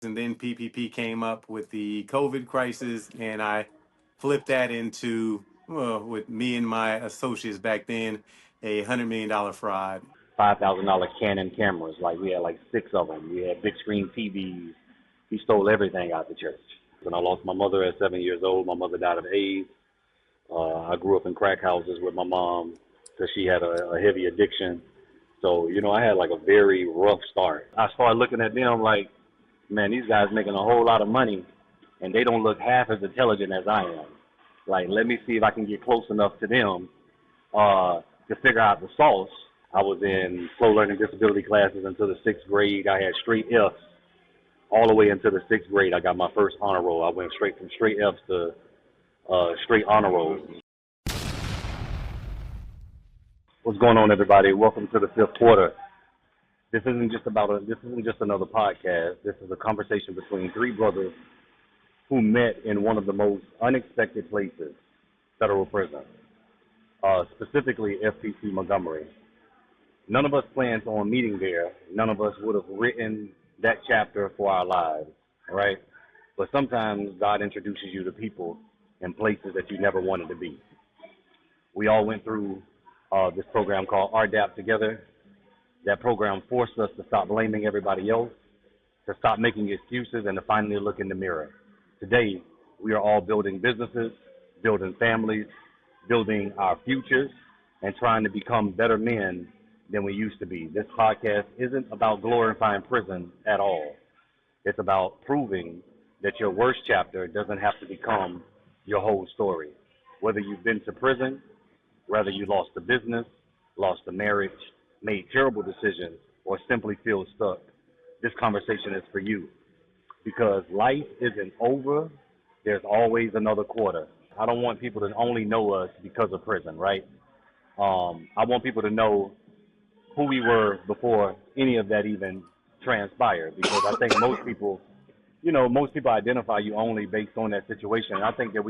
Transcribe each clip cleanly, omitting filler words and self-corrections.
And then PPP came up with the COVID crisis, and I flipped that into, well, with me and my associates back then, $100 million fraud. $5,000 Canon cameras. Like we had like six of them. We had big screen TVs. He stole everything out the church. And I lost my mother at 7 years old. My mother died of AIDS. I grew up in crack houses with my mom because she had a heavy addiction. So, I had like a very rough start. I started looking at them like, man, these guys making a whole lot of money and they don't look half as intelligent as I am. Like, let me see if I can get close enough to them to figure out the sauce. I was in slow learning disability classes until the sixth grade. I had straight F's all the way into the sixth grade. I got my first honor roll. I went straight from straight F's to straight honor rolls. What's going on, everybody? Welcome to the fifth quarter. This isn't just another podcast. This is a conversation between three brothers who met in one of the most unexpected places, federal prison, specifically FTC Montgomery. None of us planned on meeting there. None of us would have written that chapter for our lives, right? But sometimes God introduces you to people and places that you never wanted to be. We all went through this program called RDAP together. That program forced us to stop blaming everybody else, to stop making excuses, and to finally look in the mirror. Today, we are all building businesses, building families, building our futures, and trying to become better men than we used to be. This podcast isn't about glorifying prison at all. It's about proving that your worst chapter doesn't have to become your whole story. Whether you've been to prison, whether you lost a business, lost a marriage, made terrible decisions, or simply feel stuck, this conversation is for you. Because life isn't over, there's always another quarter. I don't want people to only know us because of prison, right? I want people to know who we were before any of that even transpired. Because I think most people identify you only based on that situation. And I think that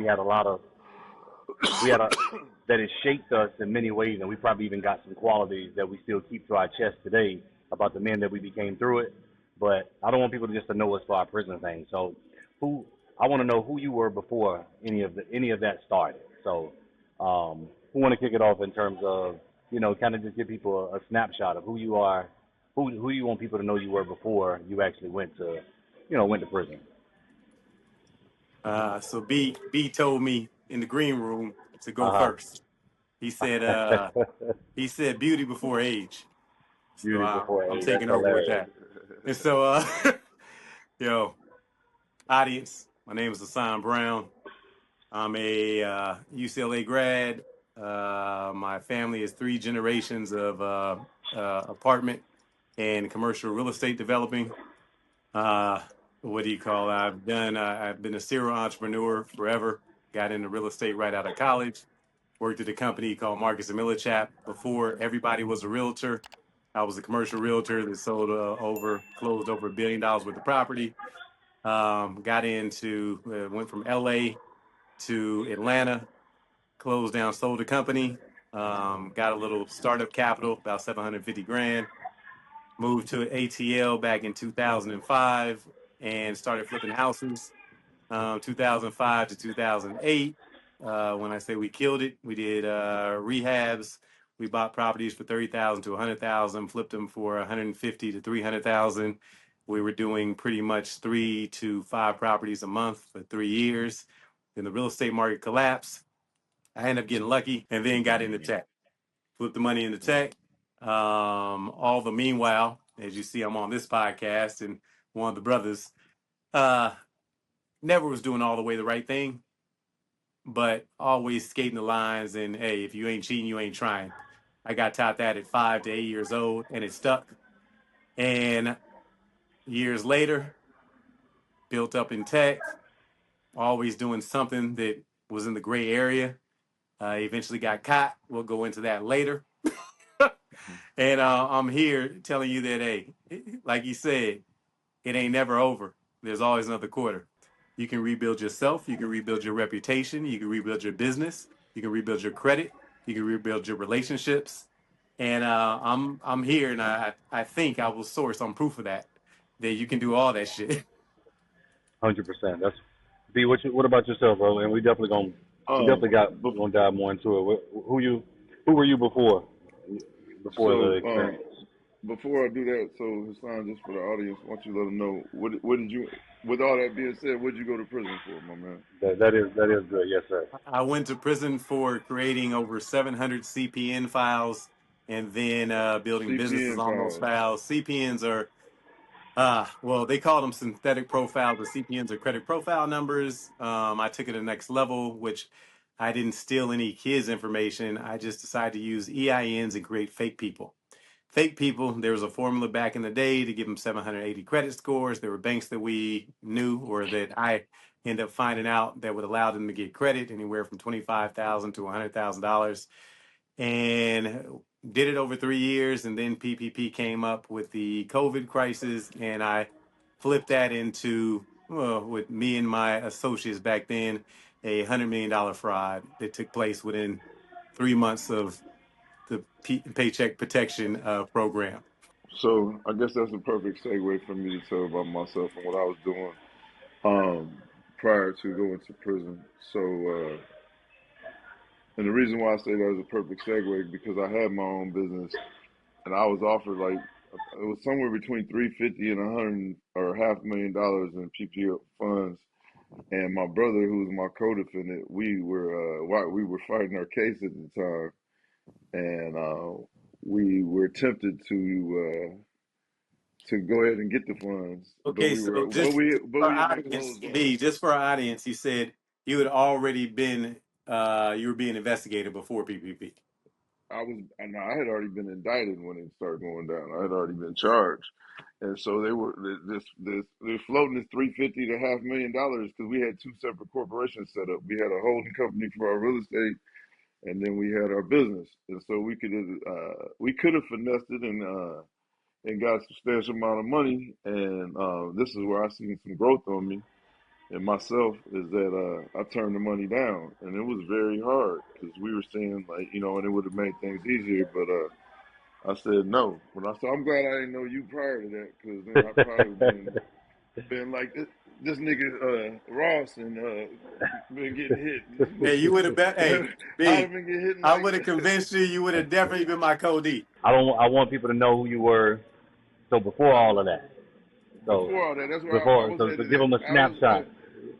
that it shaped us in many ways, and we probably even got some qualities that we still keep to our chest today about the men that we became through it. But I don't want people to know us for our prison thing. So I want to know who you were before any of that started. So who want to kick it off in terms of, kind of just give people a snapshot of who you are, who you want people to know you were before you actually went to prison. So B told me in the green room to go Uh-huh. first. He said beauty before age. So Beauty before I'm age. That's taking over with hilarious. that. And so, audience, my name is Rahsaan Brown. I'm a UCLA grad. My family is three generations of apartment and commercial real estate developing. What do you call it? I've been a serial entrepreneur forever. Got into real estate right out of college. Worked at a company called Marcus and Millichap before everybody was a realtor. I was a commercial realtor that closed over $1 billion worth of property. Went from LA to Atlanta, closed down, sold the company, got a little startup capital, about 750 grand, moved to ATL back in 2005 and started flipping houses, 2005 to 2008. When I say we killed it, we did rehabs. We bought properties for 30,000 to 100,000, flipped them for 150 to 300,000. We were doing pretty much 3 to 5 properties a month for 3 years. Then the real estate market collapsed. I ended up getting lucky and then got into tech. Flipped the money into tech. All the meanwhile, as you see, I'm on this podcast and one of the brothers never was doing all the way the right thing, but always skating the lines. And hey, if you ain't cheating, you ain't trying. I got taught that at 5 to 8 years old, and it stuck. And years later, built up in tech, always doing something that was in the gray area. Eventually got caught. We'll go into that later. And I'm here telling you that, hey, like you said, it ain't never over. There's always another quarter. You can rebuild yourself. You can rebuild your reputation. You can rebuild your business. You can rebuild your credit. You can rebuild your relationships. And I'm here, and I think I will source some proof of that you can do all that shit. 100%. That's B. What about yourself, bro? And we Um, definitely got bef- gonna dive more into it. Who were you before the so experience? before I do that, so Hassan, just for the audience, why don't you let them know what did you? With all that being said, what did you go to prison for, my man? That is good. Yes, sir. I went to prison for creating over 700 CPN files and then building businesses CPN on those files. files. CPNs are well, they call them synthetic profiles, but CPNs are credit profile numbers. I took it to the next level, which I didn't steal any kids' information. I just decided to use EINs and create fake people. Fake people, there was a formula back in the day to give them 780 credit scores. There were banks that we knew or that I ended up finding out that would allow them to get credit anywhere from $25,000 to $100,000, and did it over 3 years. And then PPP came up with the COVID crisis, and I flipped that into, well, with me and my associates back then, $100 million fraud that took place within 3 months of the Paycheck Protection Program. So I guess that's a perfect segue for me to tell about myself and what I was doing prior to going to prison. So and the reason why I say that is a perfect segue because I had my own business and I was offered like it was somewhere between 350 and 100 or $500,000 in PPP funds. And my brother, who was my co-defendant, we were fighting our case at the time, and we were tempted to go ahead and get the funds, but Okay, so just for we our had been audience, closed off. B, just for our audience, you said you had already been you were being investigated before PPP. I had already been indicted when it started going down. I had already been charged, and so they're floating this 350 to $500,000 because we had two separate corporations set up. We had a holding company for our real estate, and then we had our business, and so we could have finessed it and got a substantial amount of money. And this is where I seen some growth on me and myself is that I turned the money down, and it was very hard because we were seeing like and it would have made things easier, but I said no. When I said I'm glad I didn't know you prior to that, because then I probably been like this nigga Ross and been getting Hey, you would have bet. Hey, hit. I'd B, have been getting hit I like would have convinced you. You would have definitely been my Cody. I want people to know who you were. So before all of that, so before all that. That's where I before was so headed give at. them a snapshot.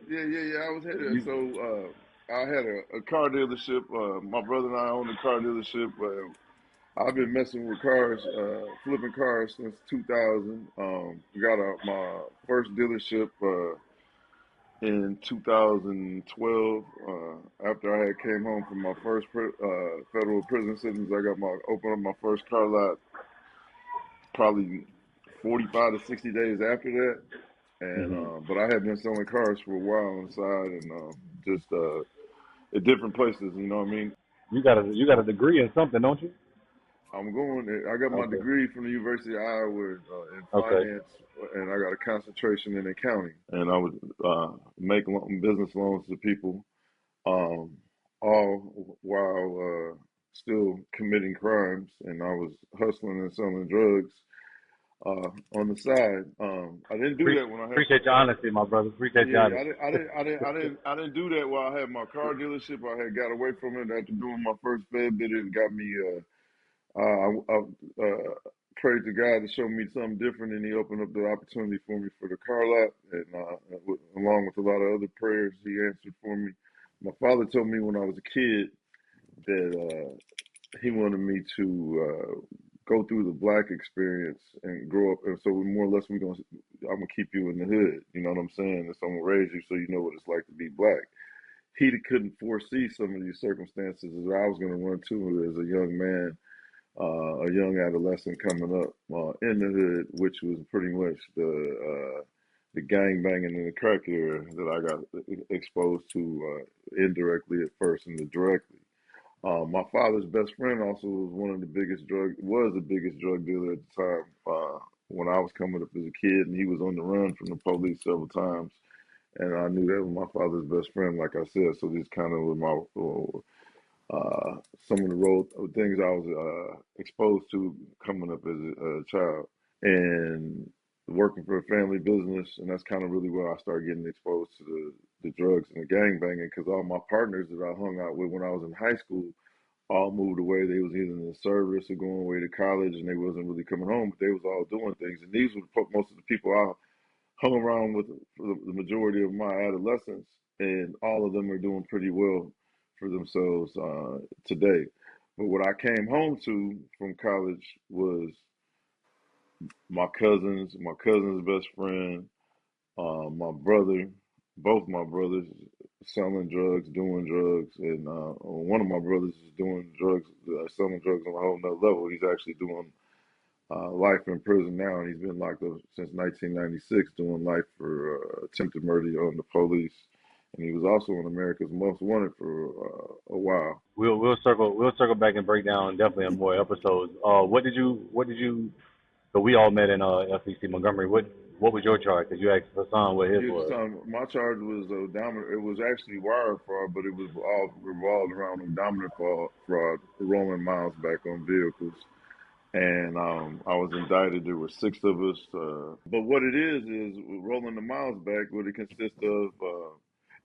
Yeah. I was headed. You, So I had a car dealership. My brother and I owned a car dealership. I've been messing with cars, flipping cars since 2000. Got my first dealership in 2012. After I had came home from my first federal prison sentence, I opened up my first car lot probably 45 to 60 days after that. And hmm but I had been selling cars for a while on the side and just at different places. You know what I mean? you got a degree in something, don't you? I got my Okay. degree from the University of Iowa in Okay. finance, and I got a concentration in accounting. And I would make business loans to people, um, all while still committing crimes. And I was hustling and selling drugs on the side. I didn't do that when I had. Appreciate your honesty, my brother. Appreciate your Yeah, honesty. I didn't do that while I had my car dealership. I had got away from it after doing my first bed bid. It got me. I prayed to God to show me something different, and He opened up the opportunity for me for the car lot, and along with a lot of other prayers, He answered for me. My father told me when I was a kid that he wanted me to go through the black experience and grow up, and so we more or less I'm gonna keep you in the hood. You know what I'm saying? And so I'm gonna raise you so you know what it's like to be black. He couldn't foresee some of these circumstances that I was going to run to as a young man, a young adolescent coming up in the hood, which was pretty much the gang banging in the crack era that I got exposed to indirectly at first and then directly. My father's best friend also was the biggest drug dealer at the time when I was coming up as a kid, and he was on the run from the police several times. And I knew that was my father's best friend, like I said. So these kind of were some of the road things I was exposed to coming up as a child. And working for a family business, and that's kind of really where I started getting exposed to the drugs and the gang banging. Because all my partners that I hung out with when I was in high school all moved away. They was either in the service or going away to college, and they wasn't really coming home. But they was all doing things, and these were most of the people I hung around with for the majority of my adolescence, and all of them are doing pretty well for themselves today. But what I came home to from college was my cousin's best friend, my brother, both my brothers selling drugs, doing drugs, and one of my brothers is doing drugs, selling drugs on a whole nother level. He's actually doing life in prison now, and he's been locked up since 1996, doing life for attempted murder on the police. And he was also on America's Most Wanted for a while. We'll circle back and break down definitely on more episodes. What did you so we all met in FEC Montgomery. What was your charge? Because you asked Hassan what his Yeah, was. my charge was dominant. It was actually wire fraud, but it was all revolved around dominant fraud, rolling miles back on vehicles. And I was indicted. There were six of us. But what it is rolling the miles back. What it consists of,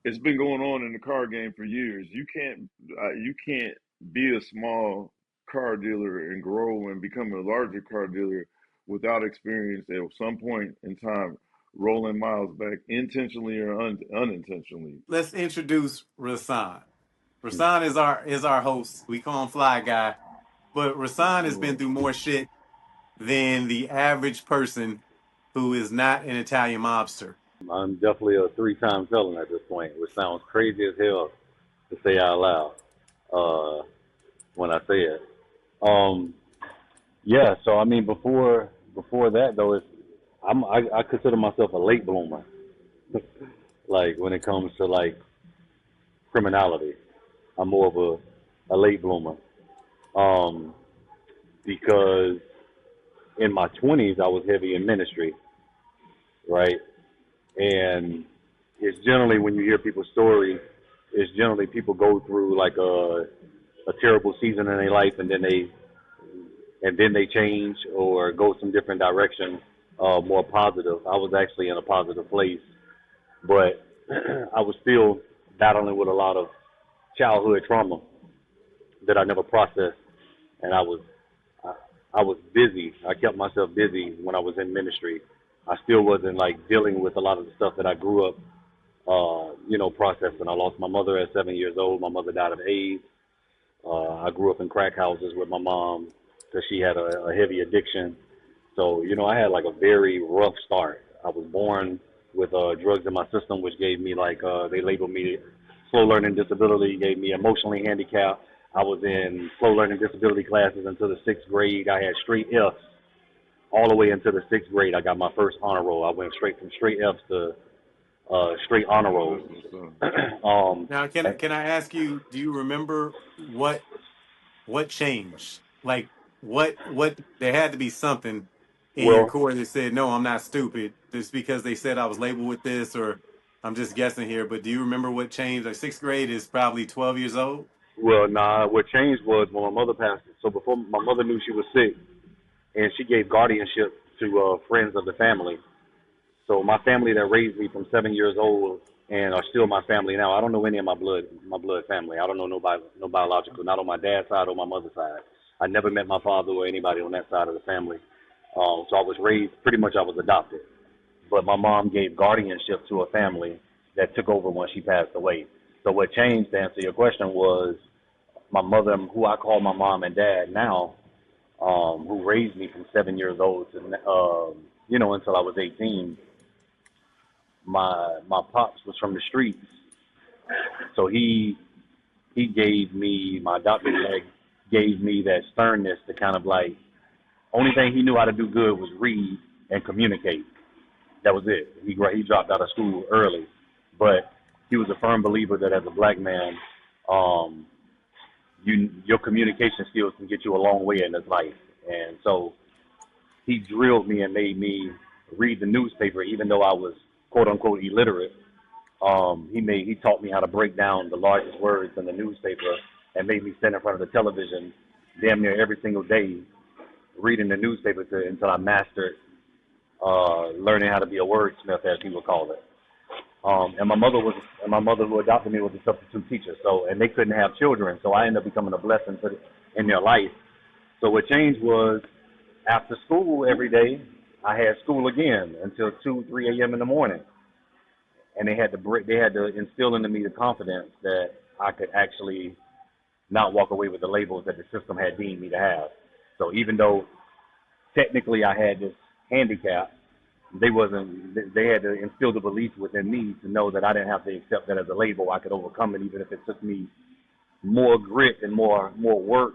it's been going on in the car game for years. You can't be a small car dealer and grow and become a larger car dealer without experience at some point in time rolling miles back intentionally or unintentionally. Let's introduce Rahsaan. Rahsaan is our host. We call him Fly Guy, but Rahsaan has been through more shit than the average person who is not an Italian mobster. I'm definitely a three-time felon at this point, which sounds crazy as hell to say out loud when I say it. Um, yeah, so I mean, before that though, I consider myself a late bloomer. Like when it comes to like criminality, I'm more of a late bloomer. Um, because in my 20s I was heavy in ministry, right? And it's generally when you hear people's stories, it's generally people go through like a terrible season in their life, and then they change or go some different direction, more positive. I was actually in a positive place, but I was still battling with a lot of childhood trauma that I never processed, and I, I was busy. I kept myself busy when I was in ministry. I still wasn't like dealing with a lot of the stuff that I grew up, processing. I lost my mother at 7 years old. My mother died of AIDS. I grew up in crack houses with my mom because she had a heavy addiction. So, I had like a very rough start. I was born with drugs in my system, which gave me they labeled me slow learning disability, gave me emotionally handicapped. I was in slow learning disability classes until the sixth grade. I had straight F's all the way into the sixth grade. I got my first honor roll. I went straight from straight F's to straight honor rolls. Now, can I ask you? Do you remember what changed? Like what there had to be something in your Well, core that said, no, I'm not stupid. Just because they said I was labeled with this, or I'm just guessing here. But do you remember what changed? Like sixth grade is probably 12 years old. nah. What changed was when my mother passed. So before my mother knew she was sick, and she gave guardianship to friends of the family. So my family that raised me from 7 years old and are still my family now. I don't know any of my blood family. I don't know nobody, no biological, not on my dad's side or my mother's side. I never met my father or anybody on that side of the family. So I was raised pretty much. I was adopted, but my mom gave guardianship to a family that took over when she passed away. So what changed, to answer your question, was my mother, who I call my mom and dad now, who raised me from 7 years old to until I was 18. My pops was from the streets, so he gave me, my adopted dad gave me that sternness to kind of like, only thing he knew how to do good was read and communicate. That was it. He dropped out of school early, but he was a firm believer that as a black man, um, your communication skills can get you a long way in this life. And so he drilled me and made me read the newspaper, even though I was quote unquote illiterate. He taught me how to break down the largest words in the newspaper and made me stand in front of the television damn near every single day reading the newspaper until I mastered learning how to be a wordsmith, as he would call it. And my mother who adopted me was a substitute teacher. So, and they couldn't have children, so I ended up becoming a blessing in their life. So what changed was after school every day, I had school again until 2, 3 a.m. in the morning, and they had to instill into me the confidence that I could actually not walk away with the labels that the system had deemed me to have. So even though technically I had this handicap, they had to instill the belief within me to know that I didn't have to accept that as a label. I could overcome it, even if it took me more grit and more work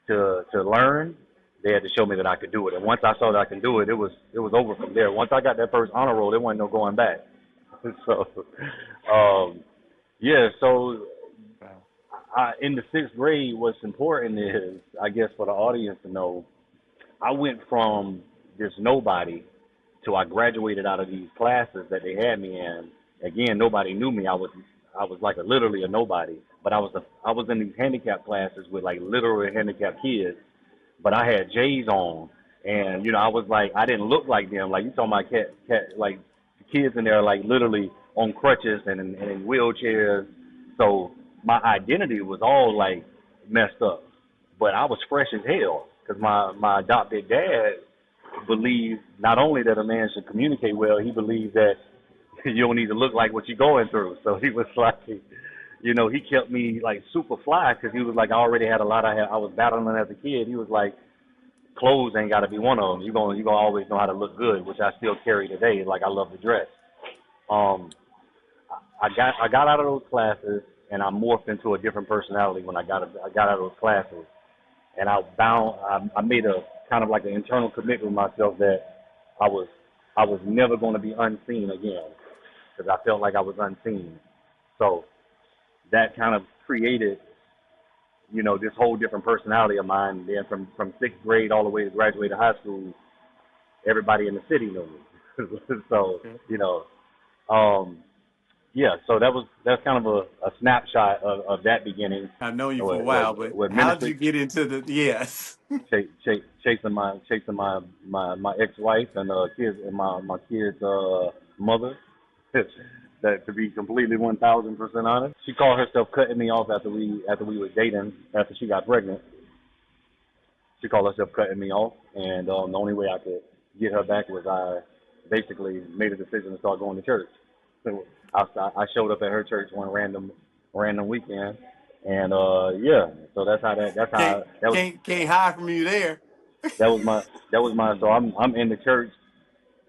to learn. They had to show me that I could do it, and once I saw that I could do it, it was over from there. Once I got that first honor roll, there wasn't no going back. So, yeah. So, in the sixth grade, what's important is, I guess, for the audience to know, I went from this nobody till I graduated out of these classes that they had me in. Again, nobody knew me. I was like literally a nobody. But I was in these handicap classes with like literally handicapped kids. But I had J's on, and I was like, I didn't look like them. Like, you talking about like kids in there like literally on crutches and in wheelchairs. So my identity was all like messed up. But I was fresh as hell because my adopted dad believed not only that a man should communicate well, he believed that you don't need to look like what you're going through. So he was like, he kept me like super fly because he was like, I already had a lot I was battling as a kid. He was like, clothes ain't got to be one of them. You're gonna always know how to look good, which I still carry today. Like, I love to dress. I got out of those classes and I morphed into a different personality when I got out of those classes, and I made a kind of like an internal commitment with myself that I was never going to be unseen again, because I felt like I was unseen. So that kind of created, this whole different personality of mine. Then from sixth grade all the way to graduating high school, everybody in the city knew me. So, Okay. yeah. So that's kind of a snapshot of that beginning. I've known you for a With, while, but with how did you ministry, get into the yes? chasing my ex-wife and kids and my kids' mother. That, to be completely 1,000% honest, she called herself cutting me off after we were dating. After she got pregnant, she called herself cutting me off, and the only way I could get her back was I basically made a decision to start going to church. So I showed up at her church one random weekend, and yeah, so Can't can't hide from you there. that was my so I'm in the church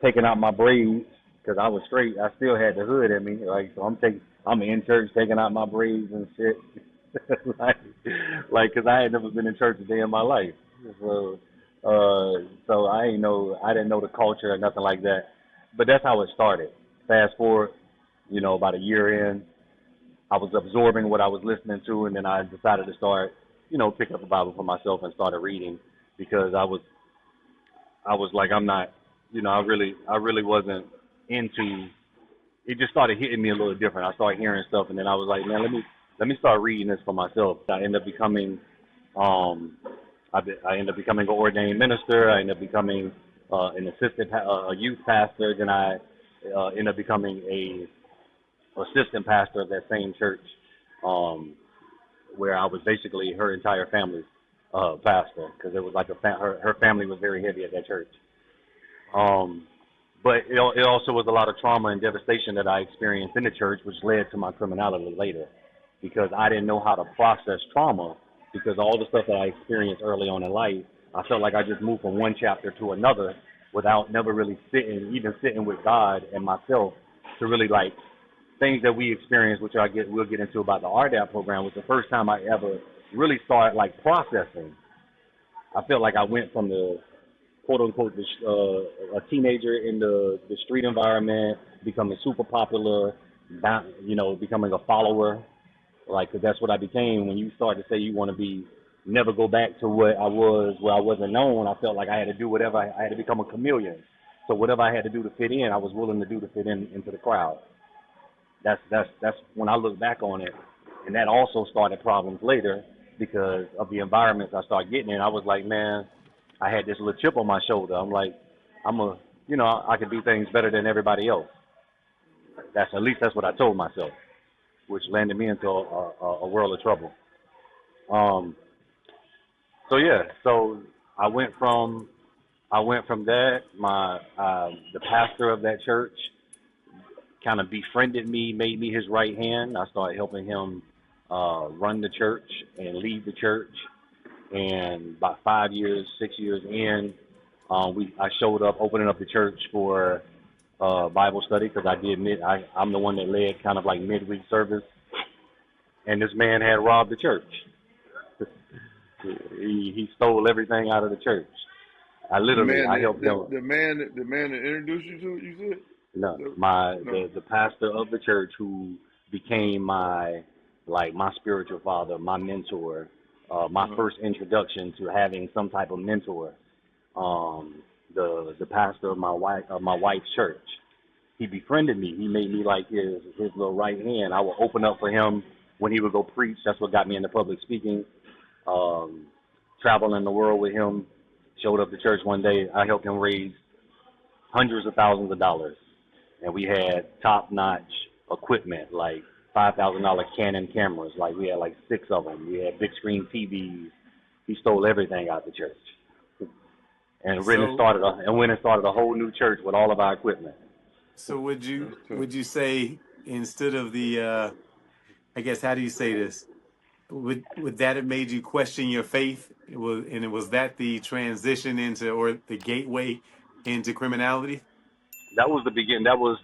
taking out my braids because I was straight. I still had the hood in me, like, so I'm in church taking out my braids and shit, like, because I had never been in church a day in my life. So so I didn't know the culture or nothing like that. But that's how it started. Fast forward, about a year in, I was absorbing what I was listening to, and then I decided to start, pick up the Bible for myself and started reading, because I was like, I'm not, I really wasn't into. It just started hitting me a little different. I started hearing stuff, and then I was like, man, let me start reading this for myself. I ended up becoming, I ended up becoming an ordained minister. I ended up becoming an a youth pastor. Then I ended up becoming a assistant pastor of that same church, where I was basically her entire family's pastor, because it was like her family was very heavy at that church. But it also was a lot of trauma and devastation that I experienced in the church, which led to my criminality later, because I didn't know how to process trauma, because all the stuff that I experienced early on in life, I felt like I just moved from one chapter to another without never really sitting with God and myself to really, like, things that we experienced, which we'll get into about the RDAP program, was the first time I ever really started, like, processing. I felt like I went from the quote unquote a teenager in the street environment, becoming super popular, becoming a follower, like, 'cause that's what I became. When you start to say you want to never go back to what I was, where I wasn't known, I felt like I had to do whatever. I had to become a chameleon. So whatever I had to do to fit in, I was willing to do to fit into the crowd. That's when I look back on it, and that also started problems later because of the environments I started getting in. I was like, man, I had this little chip on my shoulder. I'm like, I'm you know, I could do things better than everybody else. At least that's what I told myself, which landed me into a world of trouble. Um, so yeah, so I went from I went from that. The pastor of that church kind of befriended me, made me his right hand. I started helping him run the church and lead the church. And about 5 years, 6 years in, I showed up opening up the church for Bible study because I'm the one that led kind of like midweek service, and this man had robbed the church. He stole everything out of the church. I helped him. The man that introduced you to it, you said? No, No. the pastor of the church who became my spiritual father, my mentor, my first introduction to having some type of mentor. The pastor of my wife's church. He befriended me. He made me like his little right hand. I would open up for him when he would go preach. That's what got me into public speaking. Traveling the world with him. Showed up to church one day. I helped him raise hundreds of thousands of dollars, and we had top-notch equipment like $5,000 Canon cameras. Like we had like 6 of them. We had big screen TVs. He stole everything out the church, and So, went and started a whole new church with all of our equipment. so That's tough. would you say instead of the I guess how do you say this? Would that have made you question your faith? It was that the transition into or the gateway into criminality? That was the begin. That was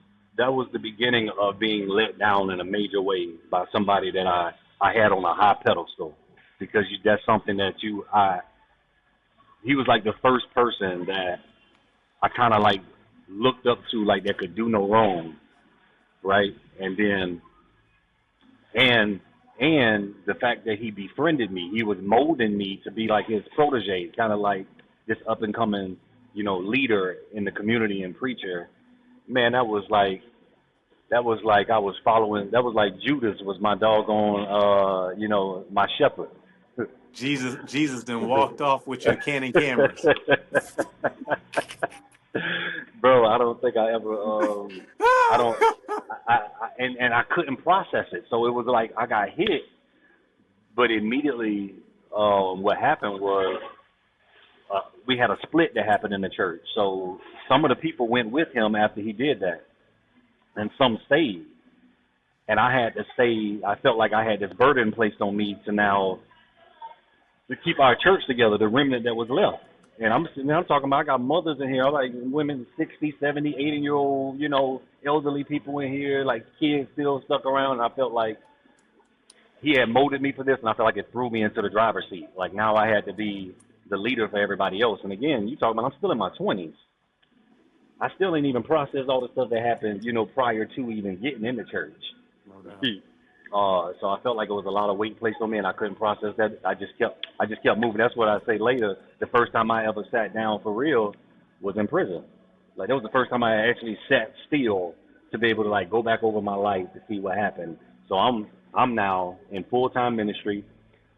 the beginning of being let down in a major way by somebody that I had on a high pedestal, because that's something that he was like the first person that I kind of like looked up to, like that could do no wrong, right? And the fact that he befriended me, he was molding me to be like his protege, kind of like this up and coming, leader in the community and preacher. Man, that was like I was following. That was like Judas was my doggone, my shepherd. Jesus then walked off with your Canon cameras. Bro, I don't think I ever. I don't. And I couldn't process it. So it was like I got hit, but immediately, what happened was we had a split that happened in the church. So some of the people went with him after he did that, and some stayed. And I had to stay. I felt like I had this burden placed on me to keep our church together, the remnant that was left. And I'm sitting there, I'm talking about, I got mothers in here, I'm like women, 60, 70, 80-year-old, elderly people in here, like kids still stuck around. And I felt like he had molded me for this, and I felt like it threw me into the driver's seat. Like now I had to be the leader for everybody else. And again, you talking about, I'm still in my 20s. I still ain't even processed all the stuff that happened, prior to even getting in the church. No doubt. So I felt like it was a lot of weight placed on me, and I couldn't process that. I just kept moving. That's what I say later. The first time I ever sat down for real was in prison. Like that was the first time I actually sat still to be able to like go back over my life to see what happened. So I'm now in full-time ministry.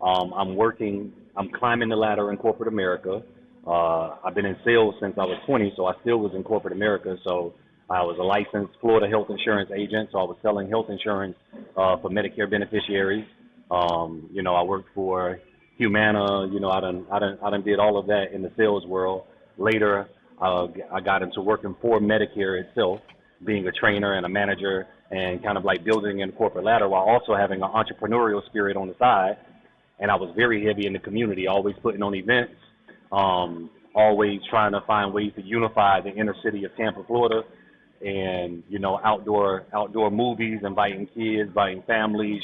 I'm working. I'm climbing the ladder in corporate America. I've been in sales since I was 20, so I still was in corporate America. So I was a licensed Florida health insurance agent, so I was selling health insurance for Medicare beneficiaries. I worked for Humana. I done did all of that in the sales world. Later, I got into working for Medicare itself, being a trainer and a manager, and kind of like building in the corporate ladder while also having an entrepreneurial spirit on the side. And I was very heavy in the community, always putting on events, always trying to find ways to unify the inner city of Tampa, Florida, and outdoor movies, inviting kids, inviting families,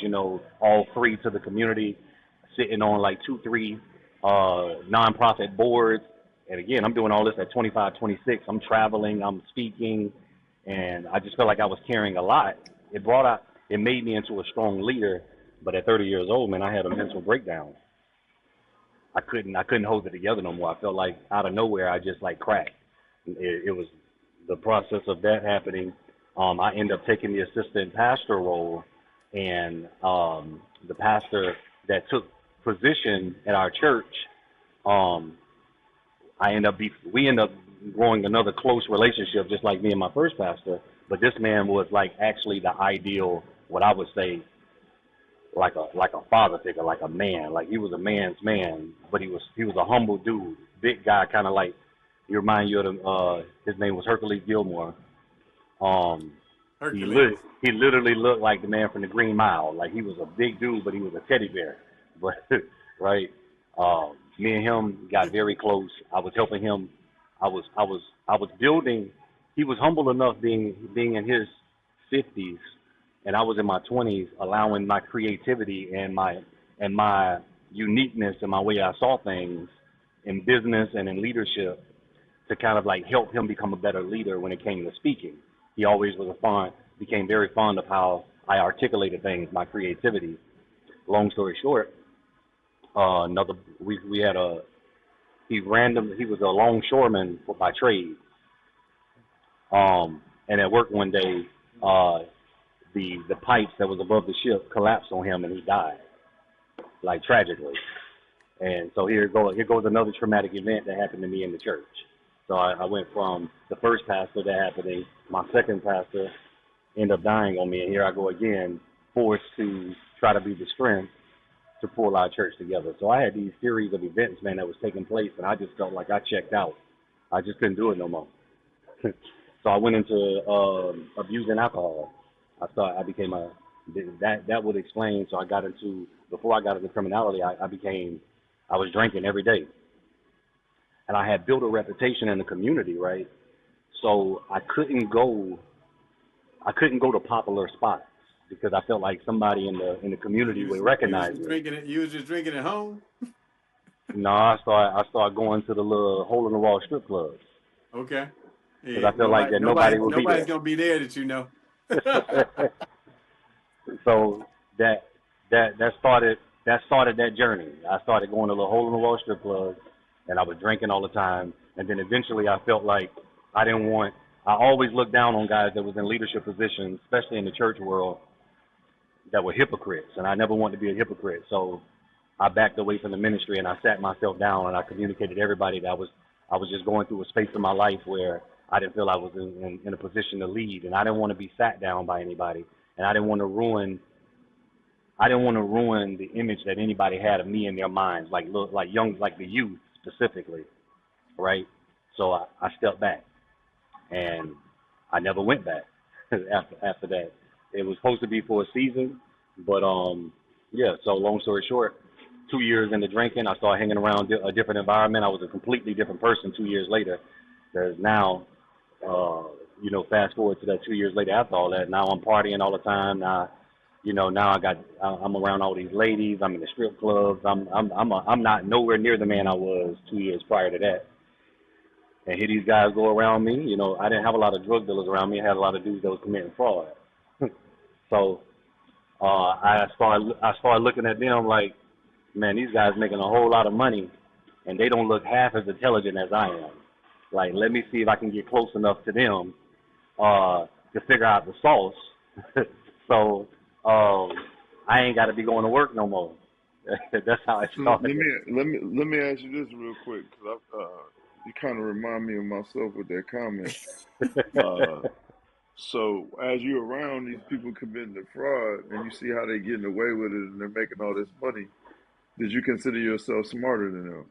all free to the community, sitting on like 2-3 nonprofit boards. And again, I'm doing all this at 25, 26. I'm traveling, I'm speaking, and I just felt like I was carrying a lot. It made me into a strong leader, but at 30 years old, man, I had a mental breakdown. I couldn't hold it together no more. I felt like out of nowhere I just like cracked. It was the process of that happening. I ended up taking the assistant pastor role, and the pastor that took position at our church, we ended up growing another close relationship, just like me and my first pastor. But this man was like actually the ideal, what I would say, like a father figure, like a man. Like he was a man's man, but he was a humble dude, big guy, kind of like you remind you of the, his name was Hercules Gilmore. Um, Hercules. he literally looked like the man from the Green Mile. Like he was a big dude, but he was a teddy bear. But right, me and him got very close. I was helping him. I was building. He was humble enough, being in his 50s, and I was in my 20s, allowing my creativity and my uniqueness and my way I saw things in business and in leadership to kind of like help him become a better leader when it came to speaking. He always became very fond of how I articulated things, my creativity. Long story short, another we had a he was a longshoreman by trade. And at work one day, the pipes that was above the ship collapsed on him and he died, like tragically. And so here goes another traumatic event that happened to me in the church. So I went from the first pastor that happening, my second pastor ended up dying on me, and here I go again, forced to try to be the strength to pull our church together. So I had these series of events, man, that was taking place, and I just felt like I checked out. I just couldn't do it no more. So I went into abusing alcohol. I became that would explain. So before I got into criminality, I was drinking every day. And I had built a reputation in the community, right? So I couldn't go to popular spots because I felt like somebody in the community would recognize me. You was just drinking at home? No, I started going to the little hole in the wall strip clubs. Okay. Because Yeah, I felt like that nobody would be there. Nobody's gonna be there that you know. So that started that journey. I started going to the hole in the wall strip clubs, and I was drinking all the time. And then eventually, I felt like I always looked down on guys that was in leadership positions, especially in the church world, that were hypocrites, and I never wanted to be a hypocrite. So I backed away from the ministry, and I sat myself down, and I communicated to everybody that I was just going through a space in my life where I didn't feel I was in a position to lead, and I didn't want to be sat down by anybody, and I didn't want to ruin the image that anybody had of me in their minds, like the youth specifically, right? So I stepped back, and I never went back after that. It was supposed to be for a season, but yeah. So long story short, 2 years into drinking, I started hanging around a different environment. I was a completely different person 2 years later. Because now, fast forward to that 2 years later after all that, now I'm partying all the time. Now, now I'm around all these ladies. I'm in the strip clubs. I'm not nowhere near the man I was 2 years prior to that. And here these guys go around me. I didn't have a lot of drug dealers around me. I had a lot of dudes that was committing fraud. So I started looking at them like, man, these guys making a whole lot of money, and they don't look half as intelligent as I am. Like, let me see if I can get close enough to them to figure out the sauce. So I ain't got to be going to work no more. That's how I started. Let me ask you this real quick, because you kind of remind me of myself with that comment. So as you're around these people committing the fraud, and you see how they're getting away with it, and they're making all this money, did you consider yourself smarter than them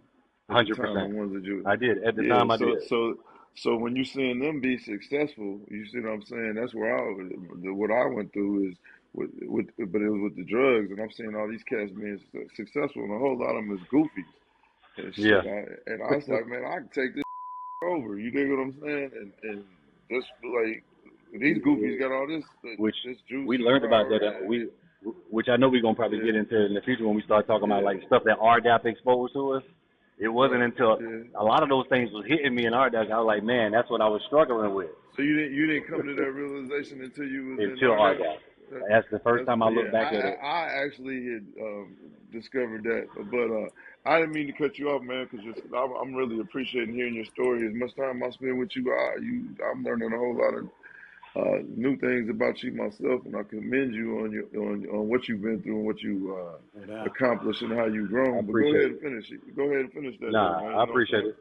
at the time? 100%. The ones that you, I did at the yeah. time. I did. So when you seeing them be successful, you see what I'm saying? That's where what I went through is but it was with the drugs, and I'm seeing all these cats being successful, and a whole lot of them is goofies and shit. Yeah. And I was like, man, I can take this over. You dig what I'm saying? And just like these goofies got all this juice. We learned about that. Which I know we're gonna probably get into in the future when we start talking about like stuff that RDAP exposed to us. It wasn't until a lot of those things was hitting me in RDAP. I was like, man, that's what I was struggling with. So you didn't come to that realization until you was until in RDAP. That's the first time I looked back at it. I actually had discovered that, but I didn't mean to cut you off, man, because I'm really appreciating hearing your story. As much time I spend with you, I'm learning a whole lot of new things about you myself, and I commend you on what you've been through and what you accomplished and how you've grown. But go ahead and finish it. Go ahead and finish that. Nah, I appreciate it.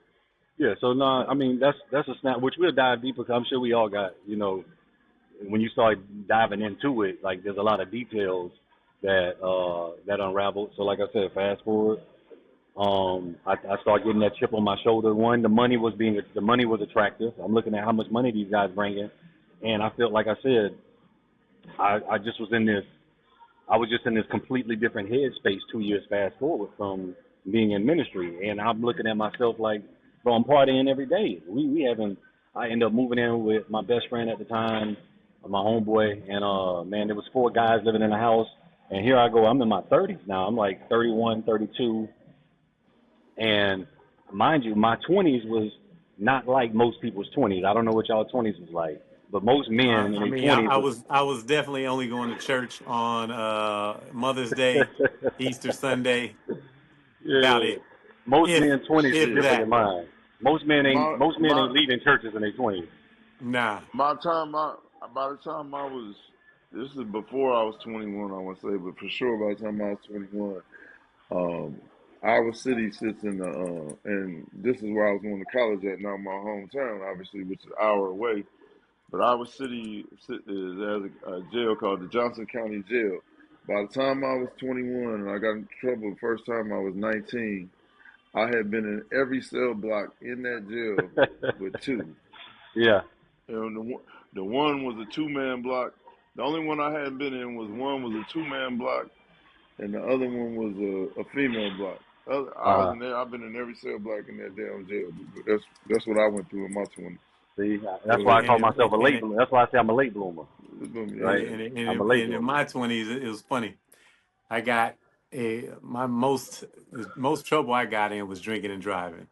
Yeah, so no, I mean that's a snap which we'll dive deeper. Cause I'm sure we all got when you start diving into it, like there's a lot of details that unraveled. So like I said, fast forward, I started getting that chip on my shoulder. One, the money was attractive. I'm looking at how much money these guys bring in, and I felt like I said, I just was in this I was just in this completely different headspace 2 years fast forward from being in ministry. And I'm looking at myself like, bro, I'm partying every day. We haven't, I ended up moving in with my best friend at the time, my homeboy, and man, there was 4 guys living in the house. And here I go, I'm in my 30s now. I'm like 31, 32. And mind you, my 20s was not like most people's 20s. I don't know what y'all 20s was like, but most men in I their mean, 20s was. I was definitely only going to church on Mother's Day, Easter Sunday. About Yeah, it, most men twenties is if Yeah. different than that. mine. My Most men my ain't leaving churches in their 20s. Nah, my time I by the time I was this is before I was 21, I want to say, but for sure by the time I was 21, our city sits in the and this is where I was going to college at, not my hometown, obviously, which is an hour away. But our city has a jail called the Johnson County Jail. By the time I was 21 and I got in trouble the first time I was 19, I had been in every cell block in that jail but two. Yeah, And the one was a two-man block. The only one I hadn't been in was one was a two-man block, and the other one was a female block. I was uh, in there. I've been in every cell block in that damn jail. But that's what I went through in my 20s. see, Go that's why I ahead. call myself a late bloomer. That's why I say I'm a late bloomer, right? Yeah. I'm a late and in bloomer. my 20s, it was funny. I got my most trouble I got in was drinking and driving.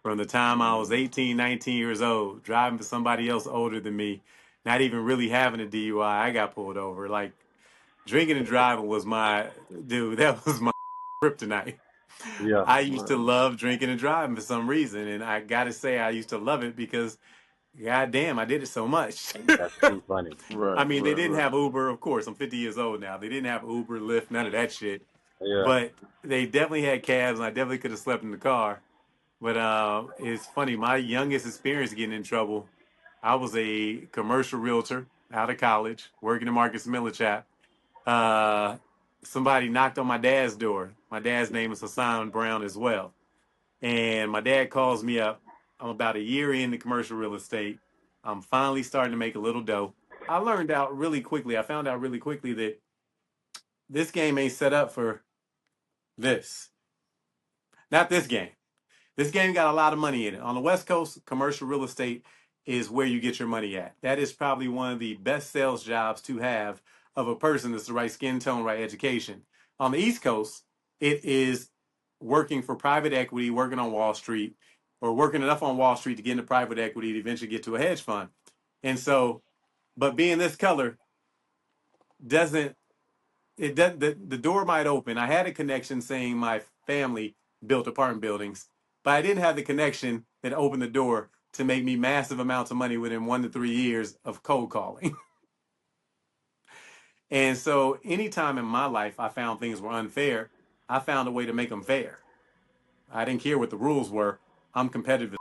From the time I was Mm. 18, 19 years old, driving for somebody else older than me, not even really having a DUI, I got pulled over. Like drinking and driving was my dude. That was my kryptonite. Yeah, I used to Right. love drinking and driving for some reason, and I got to say I used to love it because, god damn, I did it so much. that's too funny. I Right. mean, they Right. didn't Right. have Uber, of course. I'm 50 years old now. They didn't have Uber, Lyft, none of that shit. Yeah, But they definitely had cabs, and I definitely could have slept in the car. But it's funny. My youngest experience getting in trouble, I was a commercial realtor out of college, working in Marcus Millichap. Uh, Somebody knocked on my dad's door. My dad's name is Rahsaan Brown as well. And my dad calls me up. I'm about a year into commercial real estate. I'm finally starting to make a little dough. I learned out really quickly. I found out really quickly that this game ain't set up for this. Not this game. This game got a lot of money in it. On the West Coast, commercial real estate is where you get your money at. That is probably one of the best sales jobs to have of a person that's the right skin tone, right education. On the East Coast, it is working for private equity, working on Wall Street, or working enough on Wall Street to get into private equity to eventually get to a hedge fund. And so, but being this color doesn't it does the door might open. I had a connection saying my family built apartment buildings, but I didn't have the connection that opened the door to make me massive amounts of money within 1 to 3 years of cold calling. And so anytime in my life I found things were unfair, I found a way to make them fair. I didn't care what the rules were. I'm competitive.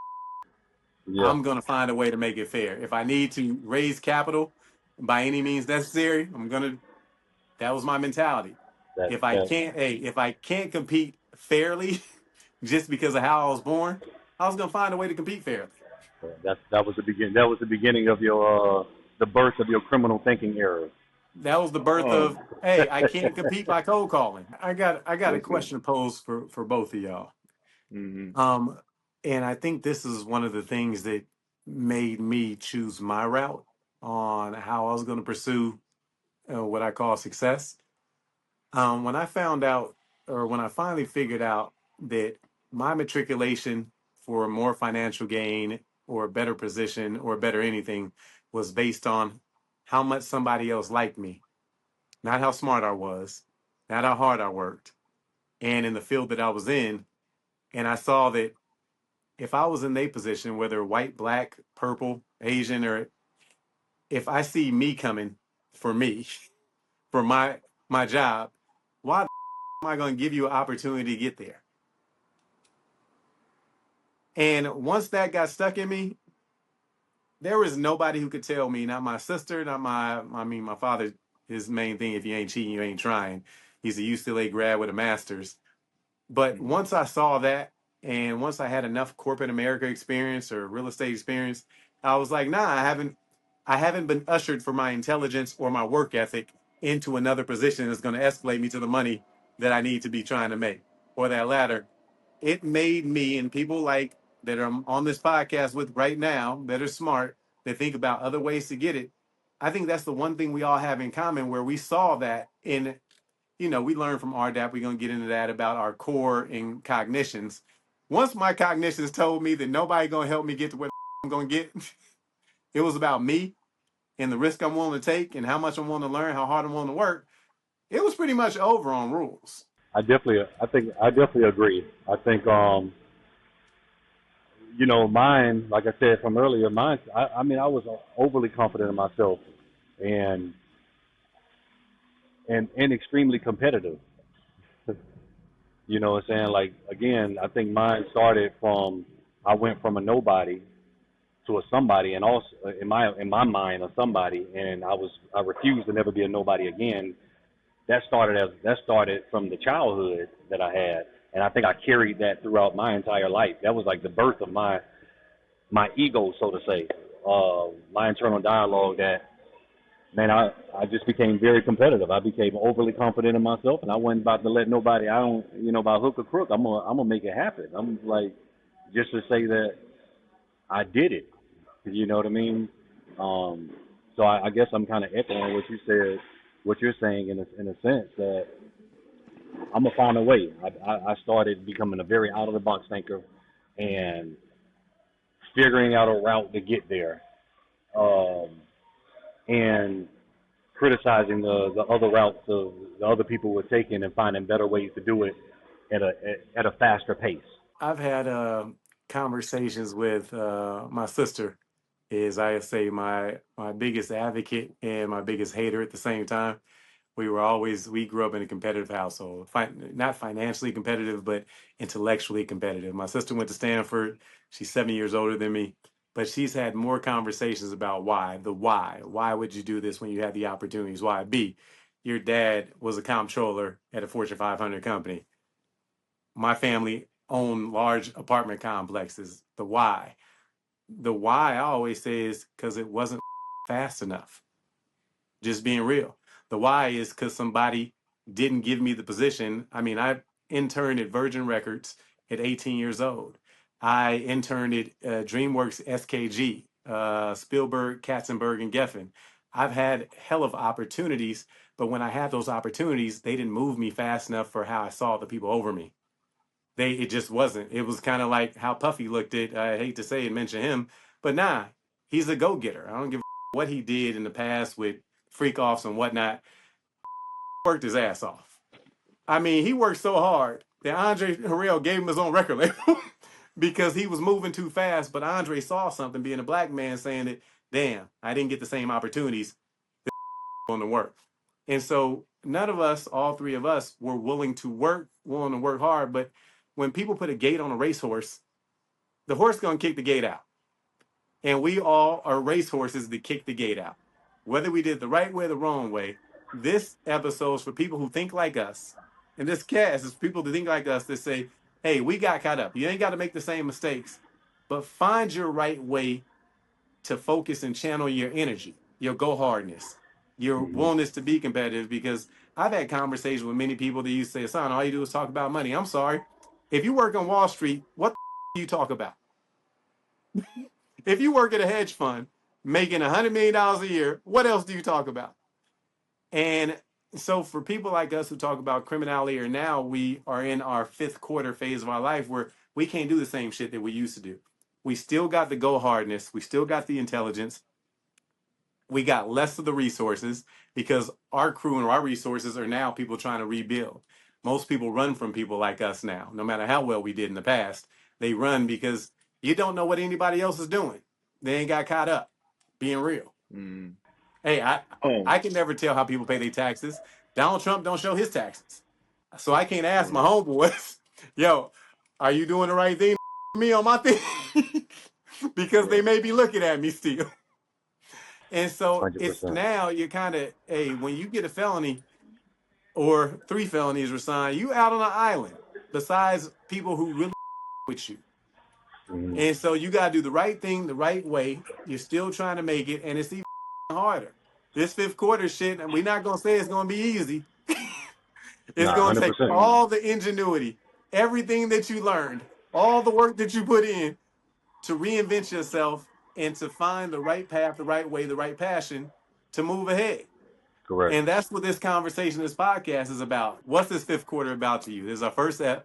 yeah, I'm going to find a way to make it fair. If I need to raise capital by any means necessary, I'm going to. That was my mentality. that If I that can't, hey, if I can't compete fairly just because of how I was born, I was gonna find a way to compete fairly. that was the begin. That was the beginning of your the birth of your criminal thinking era. That was the birth of, hey, I can't compete by cold calling. I got a Yes, sir. question to pose for both of y'all. Mm-hmm. Um, and I think this is one of the things that made me choose my route on how I was going to pursue what I call success. When I found out, or when I finally figured out that my matriculation for more financial gain or a better position or better anything was based on how much somebody else liked me, not how smart I was, not how hard I worked, and in the field that I was in. And I saw that if I was in their position, whether white, black, purple, Asian, or if I see me coming for me, for my job, why am I going to give you an opportunity to get there? And once that got stuck in me, there was nobody who could tell me, not my sister, not my father, his main thing, if you ain't cheating, you ain't trying. He's a UCLA grad with a master's. But Mm-hmm. once I saw that, and once I had enough corporate America experience or real estate experience, I was like, nah, I haven't been ushered for my intelligence or my work ethic into another position that's going to escalate me to the money that I need to be trying to make, or that ladder. It made me, and people like that are on this podcast with right now that are smart, that think about other ways to get it. I think that's the one thing we all have in common, where we saw that in, we learned from RDAP. We're going to get into that about our core and cognitions. Once my cognitions told me that nobody going to help me get to where I'm going to get, it was about me and the risk I'm willing to take and how much I'm willing to learn, how hard I'm willing to work. It was pretty much over on rules. I definitely agree. I think, mine, like I said from earlier, I mean, I was overly confident in myself and, and extremely competitive. You know what I'm saying? Like, again, I think mine started from, I went from a nobody to a somebody, and also in my mind, a somebody, and I refused to never be a nobody again. That started from the childhood that I had, and I think I carried that throughout my entire life. That was like the birth of my ego, so to say, my internal dialogue. That, man, I just became very competitive. I became overly confident in myself, and I wasn't about to let nobody. I don't, by hook or crook. I'm gonna make it happen. I'm like, just to say that I did it. You know what I mean? Um, so I guess I'm kind of echoing what you said, what you're saying in a sense that I'm gonna find a way. I started becoming a very out of the box thinker and figuring out a route to get there, um, and criticizing the other routes of the other people were taking and finding better ways to do it at a faster pace. I've had conversations with my sister, is I say my biggest advocate and my biggest hater at the same time. We grew up in a competitive household, not financially competitive, but intellectually competitive. My sister went to Stanford. She's 7 years older than me, but she's had more conversations about why would you do this when you had the opportunities? Why? Your dad was a comptroller at a Fortune 500 company. My family owned large apartment complexes. The why I always say is because it wasn't fast enough. Just being real. The why is because somebody didn't give me the position. I mean, I interned at Virgin Records at 18 years old. I interned at DreamWorks SKG, Spielberg, Katzenberg, and Geffen. I've had hell of opportunities, but when I had those opportunities, they didn't move me fast enough for how I saw the people over me. It just wasn't. It was kind of like how Puffy looked at. I hate to say and mention him, but nah, he's a go getter. I don't give a what he did in the past with freak offs and whatnot. Worked his ass off. I mean, he worked so hard that Andre Harrell gave him his own record label because he was moving too fast. But Andre saw something, being a black man, saying that, damn, I didn't get the same opportunities on the work. And so none of us, all three of us, were willing to work hard. But when people put a gate on a racehorse, the horse gonna kick the gate out. And we all are racehorses that kick the gate out. Whether we did the right way or the wrong way, this episode is for people who think like us. And this cast is people that think like us that say, hey, we got caught up. You ain't got to make the same mistakes, but find your right way to focus and channel your energy, your go hardness, your Hmm. willingness to be competitive. Because I've had conversations with many people that used to say, son, all you do is talk about money. I'm sorry. If you work on Wall Street, what do you talk about? If you work at a hedge fund making $100 million a year, what else do you talk about? And so for people like us who talk about criminality, or now we are in our fifth quarter phase of our life where we can't do the same shit that we used to do. We still got the go hardness. We still got the intelligence. We got less of the resources because our crew and our resources are now people trying to rebuild. Most people run from people like us now, no matter how well we did in the past. They run because you don't know what anybody else is doing. They ain't got caught up, being real. Mm. Hey, I Um, I can never tell how people pay their taxes. Donald Trump don't show his taxes. So I can't ask my right. homeboys, yo, are you doing the right thing? me on my thing because they Right. may be looking at me still. And so it's 100%. now you're kind of, hey, when you get a felony or 3 felonies, Rahsaan, you out on an island besides people who really with you. Mm-hmm. And so you got to do the right thing the right way. You're still trying to make it, and it's even harder. This fifth quarter shit, and we're not going to say it's going to be easy. It's Nah, going to take 100%. all the ingenuity, everything that you learned, all the work that you put in to reinvent yourself and to find the right path, the right way, the right passion to move ahead. Correct. And that's what this conversation, this podcast is about. What's this fifth quarter about to you? This is our first step.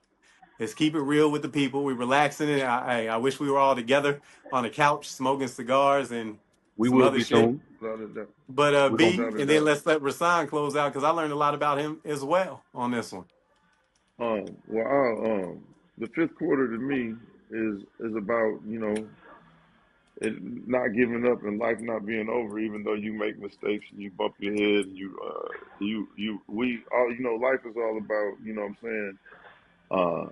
Let's keep it real with the people. We're relaxing it. I wish we were all together on a couch smoking cigars and We some will other be shit. soon. Without a doubt. But We're going B, Without a and then doubt. let's let Rahsaan close out because I learned a lot about him as well on this one. Well, the fifth quarter to me is about, it not giving up and life not being over, even though you make mistakes and you bump your head and we all, life is all about, what I'm saying, uh,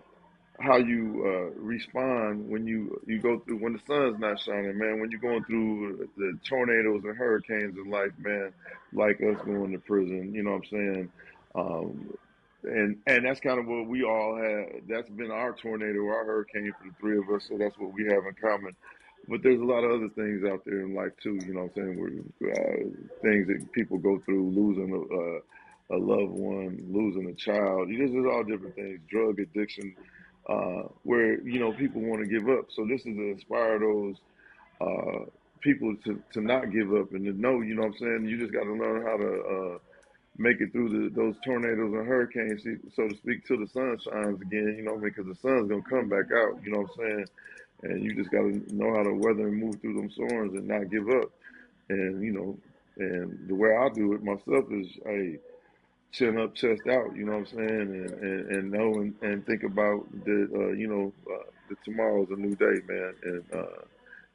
how you respond when you go through when the sun's not shining, man. When you're going through the tornadoes and hurricanes in life, man, like us going to prison, you know what I'm saying? Um, and that's kind of what we all had. That's been our tornado, our hurricane for the three of us. So that's what we have in common. But there's a lot of other things out there in life too. You know what I'm saying? Where, things that people go through, losing a loved one, losing a child. This is all different things. Drug addiction, where people want to give up. So this is to inspire those people to not give up and to know. You know what I'm saying? You just got to learn how to make it through those tornadoes and hurricanes, so to speak, till the sun shines again. Because the sun's gonna come back out. You know what I'm saying? And you just got to know how to weather and move through them storms and not give up. And and the way I do it myself is, hey, chin up, chest out. You know what I'm saying? And know and think about that tomorrow's a new day, man.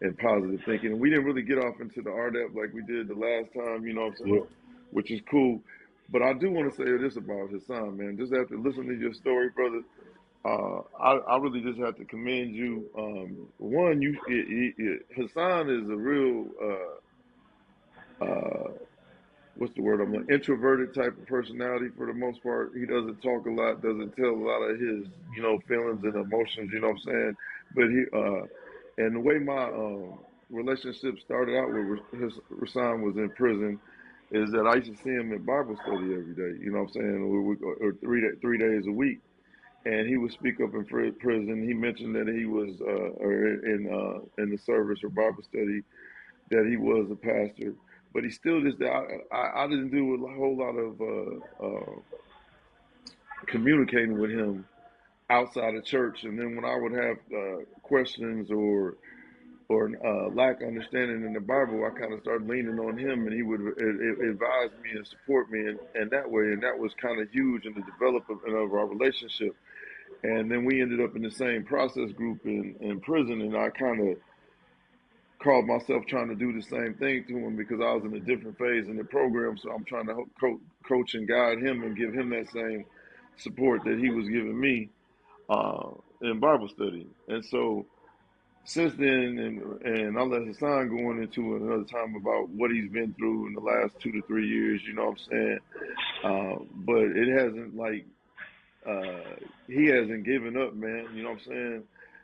And positive thinking. And we didn't really get off into the RDEP like we did the last time. You know what I'm Yeah. saying? Which is cool. But I do want to say this about Rahsaan, man. Just after listening to your story, brother, I really just have to commend you. One, Rahsaan is a real what's the word? I'm an introverted type of personality for the most part. He doesn't talk a lot, doesn't tell a lot of his, feelings and emotions, you know what I'm saying? But and the way my relationship started out with Rahsaan was in prison is that I used to see him in Bible study every day, you know what I'm saying? Or 3 days a week. And he would speak up in prison. He mentioned that he was, or in the service or Bible study, that he was a pastor, but he still just I didn't do a whole lot of communicating with him outside of church. And then when I would have questions or lack understanding in the Bible, I kind of started leaning on him, and he would advise me and support me in that way. And that was kind of huge in the development of our relationship. And then we ended up in the same process group in prison, and I kind of called myself trying to do the same thing to him because I was in a different phase in the program. So I'm trying to help coach and guide him and give him that same support that he was giving me in Bible study. And so since then, and I'll let Rahsaan go into another time about what he's been through in the last 2 to 3 years. You know what I'm saying? But it hasn't he hasn't given up, man. You know what I'm saying?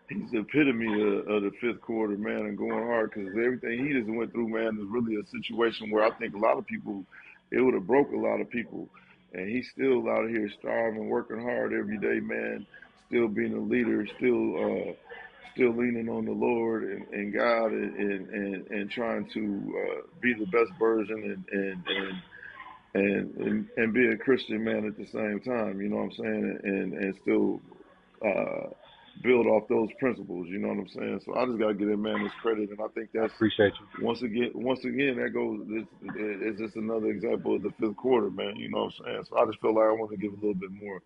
He's the epitome of the fifth quarter, man, and going hard because everything he just went through, man, is really a situation where I think a lot of people, it would have broke a lot of people. And he's still out here striving, working hard every day, man, still being a leader, still leaning on the Lord and God and trying to be the best version and be a Christian man at the same time, you know what I'm saying, and still uh, build off those principles, you know what I'm saying. So I just gotta give that man his credit, and I think I that's appreciate you. once again that goes. It's just another example of the fifth quarter, man. You know what I'm saying. So I just feel like I want to give a little bit more Uh,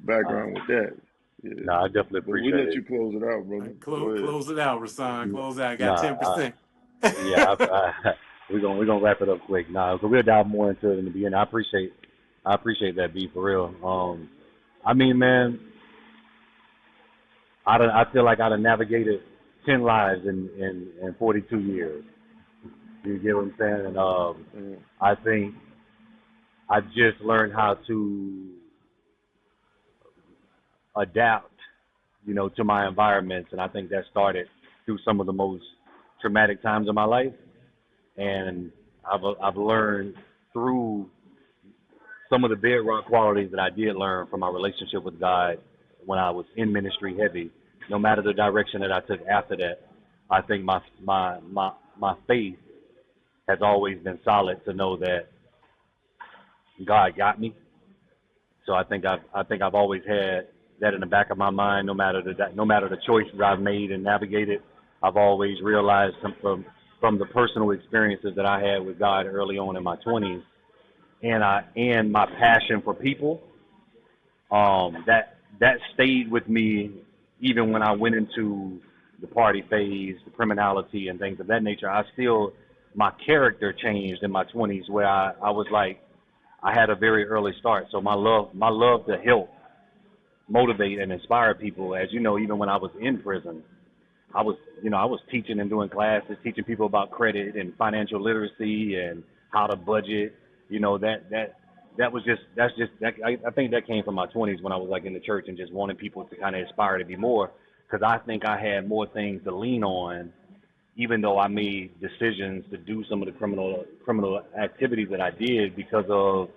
background with that. Yeah, nah, I definitely but we appreciate let it. you close it out, All brother. right, Go ahead. close it out, Rahsaan. Close it out. I got Nah, 10%. yeah, we're gonna wrap it up quick. Nah, so we'll dive more into it in the beginning. I appreciate that, B, for real. I mean, man, I feel like I'd have navigated 10 lives in 42 years. You get what I'm saying? And Mm. I think I just learned how to adapt, to my environments, and I think that started through some of the most traumatic times of my life, and I've learned through some of the bedrock qualities that I did learn from my relationship with God when I was in ministry heavy. No matter the direction that I took after that, I think my faith has always been solid to know that God got me. So I think I've always had that in the back of my mind. No matter the choices I've made and navigated, I've always realized from the personal experiences that I had with God early on in my 20s, and my passion for people, that stayed with me even when I went into the party phase, the criminality and things of that nature. My character changed in my 20s, where I was like, I had a very early start. So my love to help motivate and inspire people. As you know, even when I was in prison, I was teaching and doing classes, teaching people about credit and financial literacy and how to budget. I think that came from my 20s when I was like in the church and just wanting people to kind of aspire to be more, because I think I had more things to lean on, even though I made decisions to do some of the criminal activities that I did because of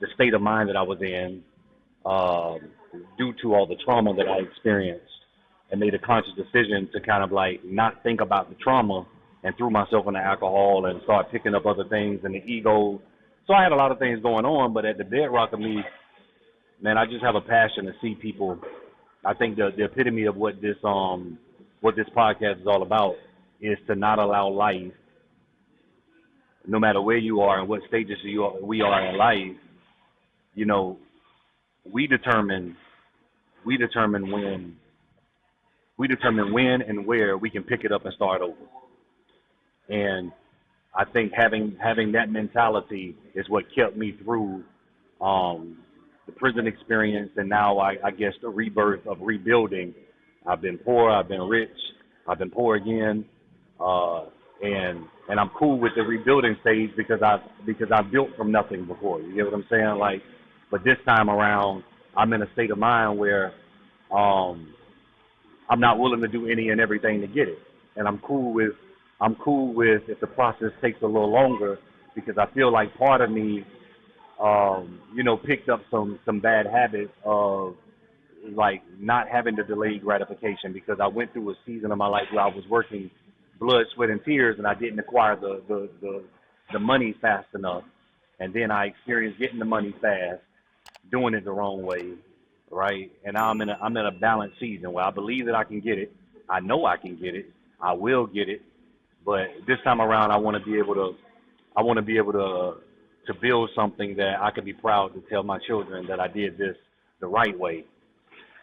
the state of mind that I was in, um, due to all the trauma that I experienced, and made a conscious decision to kind of like not think about the trauma and threw myself into alcohol and started picking up other things and the ego. So I had a lot of things going on, but at the bedrock of me, man, I just have a passion to see people. I think the epitome of what this podcast is all about is to not allow life, no matter where you are and what stages we are in life, you know, we determine we determine when and where we can pick it up and start over. And I think having that mentality is what kept me through um, the prison experience, and now I guess the rebirth of rebuilding. I've been poor, I've been rich, I've been poor again, uh, and I'm cool with the rebuilding stage because I've built from nothing before. You get what I'm saying? Like, but this time around, I'm in a state of mind where um, I'm not willing to do any and everything to get it, and I'm cool with if the process takes a little longer, because I feel like part of me, picked up some bad habits of like not having to delay gratification, because I went through a season of my life where I was working blood, sweat, and tears, and I didn't acquire the money fast enough, and then I experienced getting the money fast, doing it the wrong way, right? And now I'm in a balanced season where I believe that I can get it. I know I can get it. I will get it. But this time around, I want to be able to build something that I can be proud to tell my children that I did this the right way,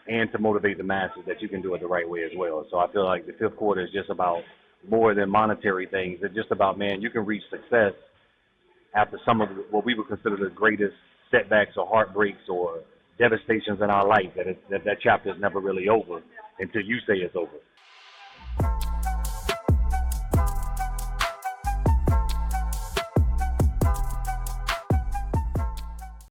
and to motivate the masses that you can do it the right way as well. So I feel like the fifth quarter is just about more than monetary things. It's just about, man, you can reach success after some of what we would consider the greatest setbacks or heartbreaks or devastations in our life. That chapter is never really over until you say it's over.